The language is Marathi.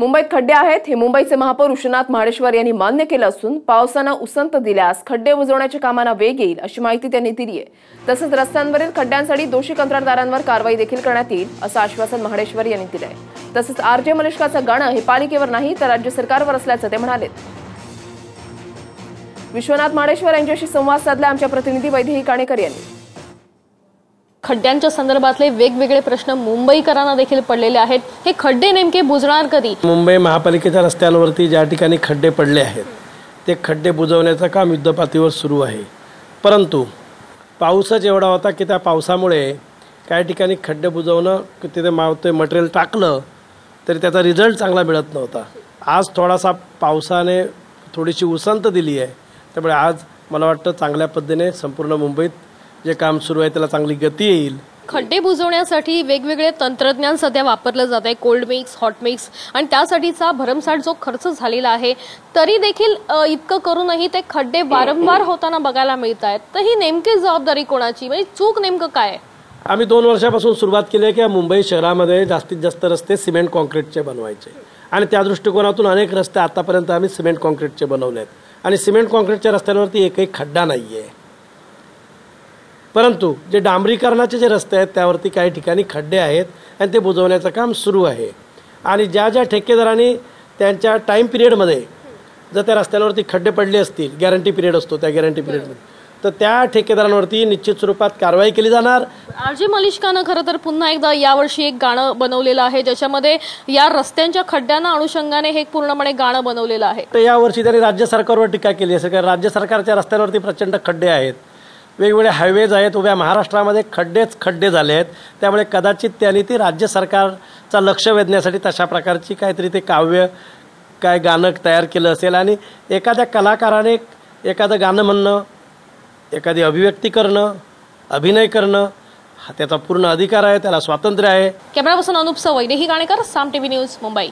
मुंबईत खड्डे आहेत हे मुंबईचे महापौर विश्वनाथ महाडेश्वर यांनी मान्य केलं असून पावसाने उसंत दिल्यास खड्डे बुजवण्याच्या कामांना वेग येईल अशी माहिती त्यांनी दिली आहे। तसंच रस्त्यांवरील खड्ड्यांसाठी दोषी कंत्राटदारांवर कारवाई देखील करण्यात येईल असं आश्वासन महाडेश्वर यांनी दिलं आहे। तसंच आरजे मलिष्काचं गाणं हे पालिकेवर नाही तर राज्य सरकारवर असल्याचं ते म्हणाले। विश्वनाथ महाडेश्वर यांच्याशी संवाद साधला आमच्या प्रतिनिधी वैदेही काणेकर यांनी। खड्ड्यांच्या संदर्भातले वेगवेगळे प्रश्न मुंबईकरांना देखील पडलेले आहेत। हे खड्डे नेमके बुजणार कधी? मुंबई महापालिकेच्या रस्त्यांवरती ज्या ठिकाणी खड्डे पडले आहेत ते खड्डे बुजवण्याचं काम युद्धपातळीवर सुरू आहे। परंतु पाऊसच एवढा होता की त्या पावसामुळे काही ठिकाणी खड्डे बुजवणं तिथे ते मटेरियल टाकलं तरी त्याचा रिझल्ट चांगला मिळत नव्हता। आज थोडासा पावसाने थोडीशी उसंत दिली आहे, त्यामुळे आज मला वाटतं चांगल्या पद्धतीने संपूर्ण मुंबईत जे काम सुरू आहे त्याला चांगली गती येईल। खड्डे बुजवण्यासाठी वेगवेगळे तंत्रज्ञान सध्या वापरलं जात आहे, कोल्ड मिक्स, हॉट मिक्स, आणि त्यासाठीचा भरमसाठ जो खर्च झालेला आहे तरी देखील इतकं करूनही ते खड्डे वारंवार होताना बघायला मिळत आहेत। तर ही नेमकी जबाबदारी कोणाची, म्हणजे चूक नेमकं काय? आम्ही 2 वर्षापासून सुरुवात केली आहे की मुंबई शहरामध्ये जास्तीत जास्त रस्ते सिमेंट कॉन्क्रीटचे बनवायचे आणि त्या दृष्टिकोनातून अनेक रस्ते आतापर्यंत आम्ही सिमेंट कॉन्क्रीटचे बनवले आहेत आणि सिमेंट कॉन्क्रीटच्या रस्त्यांवरती एकही खड्डा नाही आहे। परंतु जे डांबरीकरणाचे जे रस्ते आहेत त्यावरती काही ठिकाणी खड्डे आहेत आणि ते बुजवण्याचं काम सुरू आहे। आणि ज्या ज्या ठेकेदारांनी त्यांच्या टाईम पिरियडमध्ये जर त्या रस्त्यांवरती खड्डे पडले असतील, गॅरंटी पिरियड असतो, त्या गॅरंटी पिरियडमध्ये तर त्या ठेकेदारांवरती निश्चित स्वरूपात कारवाई केली जाणार। आरजे मलिष्कानं खरं तर पुन्हा एकदा यावर्षी एक गाणं बनवलेलं आहे ज्याच्यामध्ये या रस्त्यांच्या खड्ड्यांना अनुषंगाने हे पूर्णपणे गाणं बनवलेलं आहे। तर यावर्षी त्यांनी राज्य सरकारवर टीका केली आहे, कारण राज्य सरकारच्या रस्त्यांवरती प्रचंड खड्डे आहेत, वेगवेगळे हायवेज आहेत, उभ्या महाराष्ट्रामध्ये खड्डे झाले आहेत, त्यामुळे कदाचित त्यांनी ती राज्य सरकारचा लक्ष वेधण्यासाठी तशा प्रकारची काहीतरी ते काव्य काय गाणं तयार केलं असेल आणि एखाद्या कलाकाराने एखादं गाणं म्हणणं, एखादी अभिव्यक्ती करणं, अभिनय करणं हा त्याचा पूर्ण अधिकार आहे, त्याला स्वातंत्र्य आहे। कॅमेरापर्सन अनुप सवैदेही काणेकर, साम टीव्ही न्यूज, मुंबई।